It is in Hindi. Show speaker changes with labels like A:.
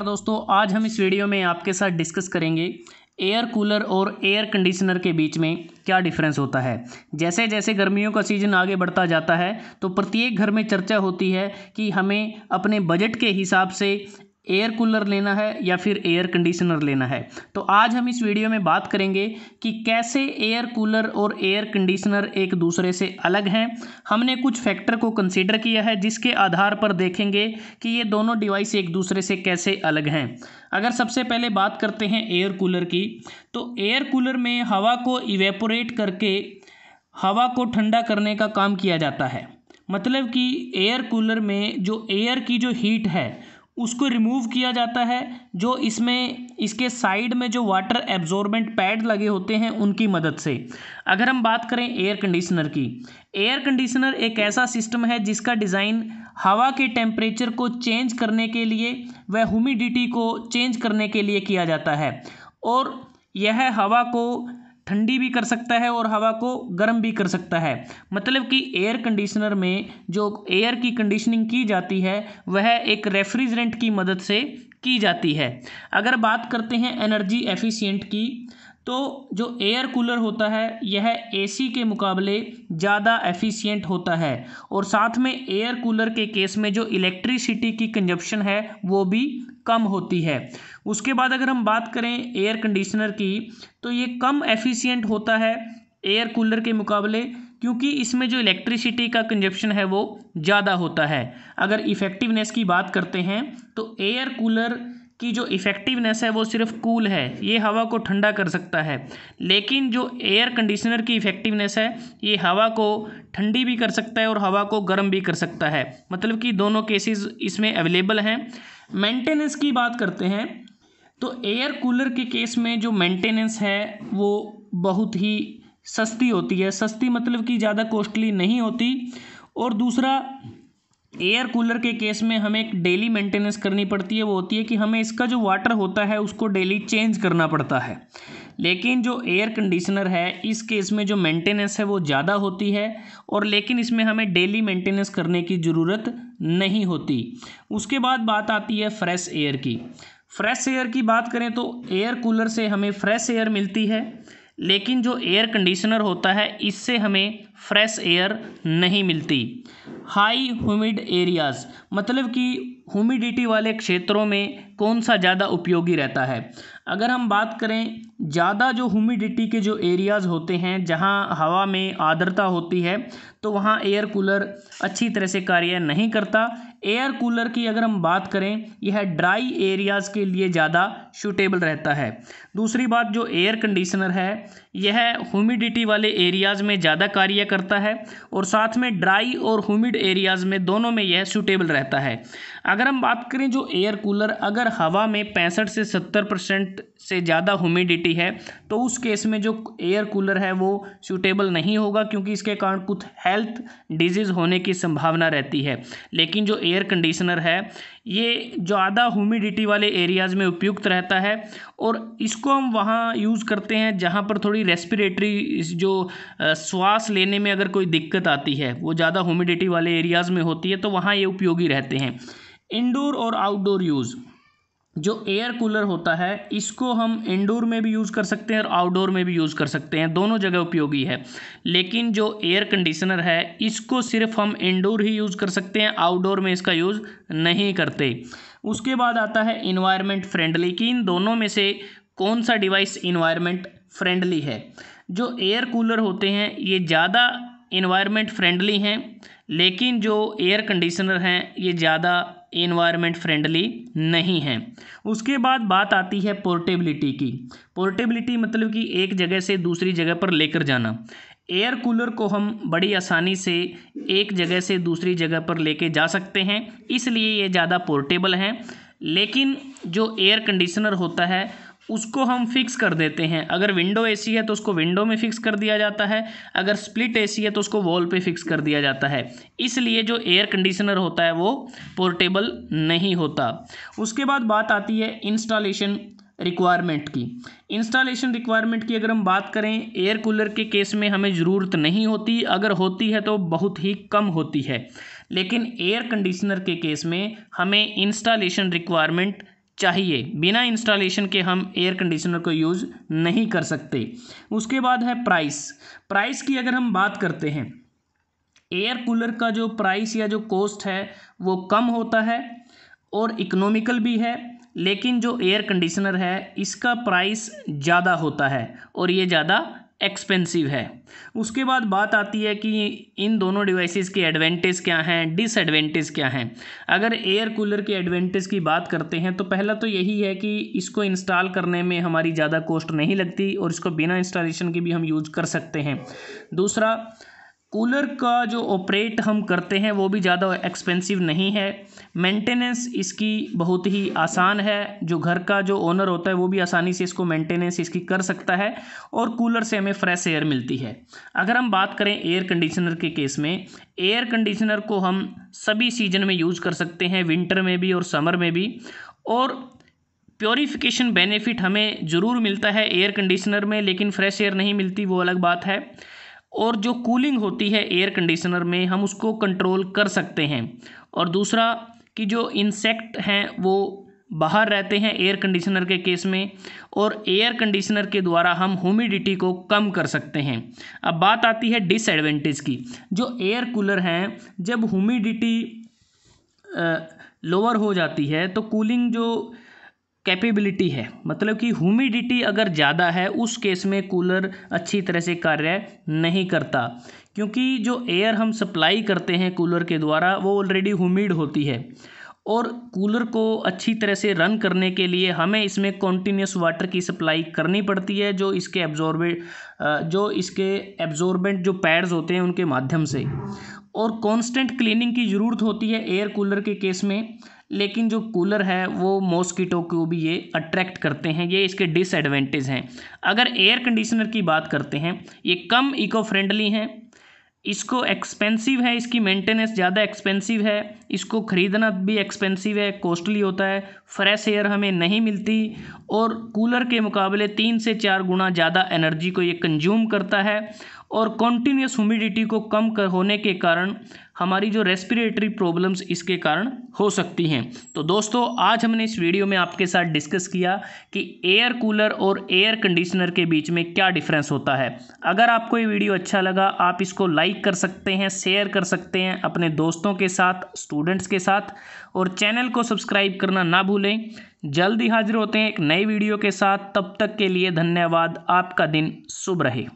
A: दोस्तों, आज हम इस वीडियो में आपके साथ डिस्कस करेंगे एयर कूलर और एयर कंडीशनर के बीच में क्या डिफरेंस होता है। जैसे जैसे गर्मियों का सीज़न आगे बढ़ता जाता है तो प्रत्येक घर में चर्चा होती है कि हमें अपने बजट के हिसाब से एयर कूलर लेना है या फिर एयर कंडीशनर लेना है। तो आज हम इस वीडियो में बात करेंगे कि कैसे एयर कूलर और एयर कंडीशनर एक दूसरे से अलग हैं। हमने कुछ फैक्टर को कंसीडर किया है जिसके आधार पर देखेंगे कि ये दोनों डिवाइस एक दूसरे से कैसे अलग हैं। अगर सबसे पहले बात करते हैं एयर कूलर की, तो एयर कूलर में हवा को इवेपोरेट करके हवा को ठंडा करने का काम किया जाता है। मतलब कि एयर कूलर में जो एयर की जो हीट है उसको रिमूव किया जाता है, जो इसमें इसके साइड में जो वाटर एब्जॉर्बेंट पैड लगे होते हैं उनकी मदद से। अगर हम बात करें एयर कंडीशनर की, एयर कंडीशनर एक ऐसा सिस्टम है जिसका डिज़ाइन हवा के टेम्परेचर को चेंज करने के लिए व ह्यूमिडिटी को चेंज करने के लिए किया जाता है, और यह हवा को ठंडी भी कर सकता है और हवा को गर्म भी कर सकता है। मतलब कि एयर कंडीशनर में जो एयर की कंडीशनिंग की जाती है वह एक रेफ्रिजरेंट की मदद से की जाती है। अगर बात करते हैं एनर्जी एफिशिएंट की, तो जो एयर कूलर होता है यह एसी के मुकाबले ज़्यादा एफिशिएंट होता है, और साथ में एयर कूलर के केस में जो इलेक्ट्रिसिटी की कंजप्शन है वो भी कम होती है। उसके बाद अगर हम बात करें एयर कंडीशनर की, तो ये कम एफिशिएंट होता है एयर कूलर के मुकाबले, क्योंकि इसमें जो इलेक्ट्रिसिटी का कंजप्शन है वो ज़्यादा होता है। अगर इफ़ेक्टिवनेस की बात करते हैं तो एयर कूलर की जो इफ़ेक्टिवनेस है वो सिर्फ कूल है, ये हवा को ठंडा कर सकता है, लेकिन जो एयर कंडीशनर की इफ़ेक्टिवनेस है ये हवा को ठंडी भी कर सकता है और हवा को गर्म भी कर सकता है। मतलब कि दोनों केसेस इसमें अवेलेबल हैं। मेंटेनेंस की बात करते हैं तो एयर कूलर के केस में जो मेंटेनेंस है वो बहुत ही सस्ती होती है। सस्ती मतलब कि ज़्यादा कॉस्टली नहीं होती। और दूसरा, एयर कूलर के केस में हमें एक डेली मेंटेनेंस करनी पड़ती है, वो होती है कि हमें इसका जो वाटर होता है उसको डेली चेंज करना पड़ता है। लेकिन जो एयर कंडीशनर है इस केस में जो मेंटेनेंस है वो ज़्यादा होती है, और लेकिन इसमें हमें डेली मेंटेनेंस करने की ज़रूरत नहीं होती। उसके बाद बात आती है फ्रेश एयर की। फ्रेश एयर की बात करें तो एयर कूलर से हमें फ्रेश एयर मिलती है, लेकिन जो एयर कंडीशनर होता है इससे हमें फ्रेश एयर नहीं मिलती। हाई ह्यूमिड एरियाज़, मतलब कि ह्यूमिडिटी वाले क्षेत्रों में कौन सा ज़्यादा उपयोगी रहता है। अगर हम बात करें ज़्यादा जो ह्यूमिडिटी के जो एरियाज़ होते हैं जहां हवा में आर्द्रता होती है, तो वहां एयर कूलर अच्छी तरह से कार्य नहीं करता। एयर कूलर की अगर हम बात करें, यह ड्राई एरियाज़ के लिए ज़्यादा सूटेबल रहता है। दूसरी बात, जो एयर कंडीशनर है यह ह्यूमिडिटी वाले एरियाज़ में ज़्यादा कार्य करता है, और साथ में ड्राई और ह्यूमिड एरियाज़ में दोनों में यह सूटेबल रहता है। अगर हम बात करें जो एयर कूलर, अगर हवा में 65 से 70% से ज़्यादा ह्यूमिडिटी है तो उस केस में जो एयर कूलर है वो सूटेबल नहीं होगा, क्योंकि इसके कारण कुछ हेल्थ डिजीज़ होने की संभावना रहती है। लेकिन जो एयर कंडीशनर है ये ज़्यादा ह्यूमिडिटी वाले एरियाज़ में उपयुक्त रहता है, और इसको हम वहाँ यूज़ करते हैं जहाँ पर थोड़ी रेस्पिरेटरी जो श्वास लेने में अगर कोई दिक्कत आती है, वो ज़्यादा ह्यूमिडिटी वाले एरियाज़ में होती है, तो वहाँ ये उपयोगी रहते हैं। इंडोर और आउटडोर यूज़, जो एयर कूलर होता है इसको हम इंडोर में भी यूज़ कर सकते हैं और आउटडोर में भी यूज़ कर सकते हैं, दोनों जगह उपयोगी है। लेकिन जो एयर कंडीशनर है इसको सिर्फ हम इंडोर ही यूज़ कर सकते हैं, आउटडोर में इसका यूज़ नहीं करते। उसके बाद आता है इन्वायरमेंट फ्रेंडली, कि इन दोनों में से कौन सा डिवाइस इन्वायरमेंट फ्रेंडली है। जो एयर कूलर होते हैं ये ज़्यादा इन्वायरमेंट फ्रेंडली हैं, लेकिन जो एयर कंडीशनर हैं ये ज़्यादा एनवायरनमेंट फ्रेंडली नहीं हैं। उसके बाद बात आती है पोर्टेबिलिटी की। पोर्टेबिलिटी मतलब कि एक जगह से दूसरी जगह पर लेकर जाना। एयर कूलर को हम बड़ी आसानी से एक जगह से दूसरी जगह पर लेके जा सकते हैं, इसलिए ये ज़्यादा पोर्टेबल हैं। लेकिन जो एयर कंडीशनर होता है उसको हम फिक्स कर देते हैं। अगर विंडो एसी है तो उसको विंडो में फिक्स कर दिया जाता है, अगर स्प्लिट एसी है तो उसको वॉल पे फिक्स कर दिया जाता है। इसलिए जो एयर कंडीशनर होता है वो पोर्टेबल नहीं होता। उसके बाद बात आती है इंस्टॉलेशन रिक्वायरमेंट की। इंस्टॉलेशन रिक्वायरमेंट की अगर हम बात करें, एयर कूलर के केस में हमें ज़रूरत नहीं होती, अगर होती है तो बहुत ही कम होती है। लेकिन एयर कंडीशनर के केस में हमें इंस्टॉलेशन रिक्वायरमेंट चाहिए। बिना इंस्टॉलेशन के हम एयर कंडीशनर को यूज़ नहीं कर सकते। उसके बाद है प्राइस की अगर हम बात करते हैं, एयर कूलर का जो प्राइस या जो कॉस्ट है वो कम होता है और इकोनॉमिकल भी है, लेकिन जो एयर कंडीशनर है इसका प्राइस ज़्यादा होता है और ये ज़्यादा एक्सपेंसिव है। उसके बाद बात आती है कि इन दोनों डिवाइसेस के एडवांटेज क्या हैं, डिसएडवांटेज क्या हैं। अगर एयर कूलर के एडवांटेज की बात करते हैं तो पहला तो यही है कि इसको इंस्टॉल करने में हमारी ज़्यादा कॉस्ट नहीं लगती और इसको बिना इंस्टॉलेशन के भी हम यूज़ कर सकते हैं। दूसरा, कूलर का जो ऑपरेट हम करते हैं वो भी ज़्यादा एक्सपेंसिव नहीं है। मेंटेनेंस इसकी बहुत ही आसान है, जो घर का जो ओनर होता है वो भी आसानी से इसको मेंटेनेंस इसकी कर सकता है और कूलर से हमें फ्रेश एयर मिलती है। अगर हम बात करें एयर कंडीशनर के केस में, एयर कंडीशनर को हम सभी सीजन में यूज़ कर सकते हैं, विंटर में भी और समर में भी, और प्योरीफिकेशन बेनिफिट हमें ज़रूर मिलता है एयर कंडीशनर में, लेकिन फ्रेश एयर नहीं मिलती, वो अलग बात है। और जो कूलिंग होती है एयर कंडीशनर में हम उसको कंट्रोल कर सकते हैं। और दूसरा कि जो इंसेक्ट हैं वो बाहर रहते हैं एयर कंडीशनर के केस में, और एयर कंडीशनर के द्वारा हम ह्यूमिडिटी को कम कर सकते हैं। अब बात आती है डिसएडवांटेज की। जो एयर कूलर हैं, जब ह्यूमिडिटी लोअर हो जाती है तो कूलिंग जो कैपेबिलिटी है, मतलब कि ह्यूमिडिटी अगर ज़्यादा है उस केस में कूलर अच्छी तरह से कार्य नहीं करता, क्योंकि जो एयर हम सप्लाई करते हैं कूलर के द्वारा वो ऑलरेडी ह्यूमिड होती है और कूलर को अच्छी तरह से रन करने के लिए हमें इसमें कॉन्टीन्यूस वाटर की सप्लाई करनी पड़ती है, जो इसके एब्जॉर्बेंट जो पैड्स होते हैं उनके माध्यम से, और कांस्टेंट क्लीनिंग की ज़रूरत होती है एयर कूलर के केस में। लेकिन जो कूलर है वो मॉस्किटो को भी ये अट्रैक्ट करते हैं, ये इसके डिसएडवांटेज हैं। अगर एयर कंडीशनर की बात करते हैं, ये कम इको फ्रेंडली हैं, इसको एक्सपेंसिव है, इसकी मेंटेनेंस ज़्यादा एक्सपेंसिव है, इसको ख़रीदना भी एक्सपेंसिव है, कॉस्टली होता है, फ्रेश एयर हमें नहीं मिलती, और कूलर के मुकाबले 3 से 4 गुना ज़्यादा एनर्जी को ये कंज्यूम करता है, और कॉन्टीन्यूस ह्यूमिडिटी को कम होने के कारण हमारी जो रेस्पिरेटरी प्रॉब्लम्स इसके कारण हो सकती हैं। तो दोस्तों, आज हमने इस वीडियो में आपके साथ डिस्कस किया कि एयर कूलर और एयर कंडीशनर के बीच में क्या डिफरेंस होता है। अगर आपको ये वीडियो अच्छा लगा, आप इसको लाइक कर सकते हैं, शेयर कर सकते हैं अपने दोस्तों के साथ, स्टूडेंट्स के साथ, और चैनल को सब्सक्राइब करना ना भूलें। जल्द ही हाजिर होते हैं एक नई वीडियो के साथ, तब तक के लिए धन्यवाद। आपका दिन शुभ रहे।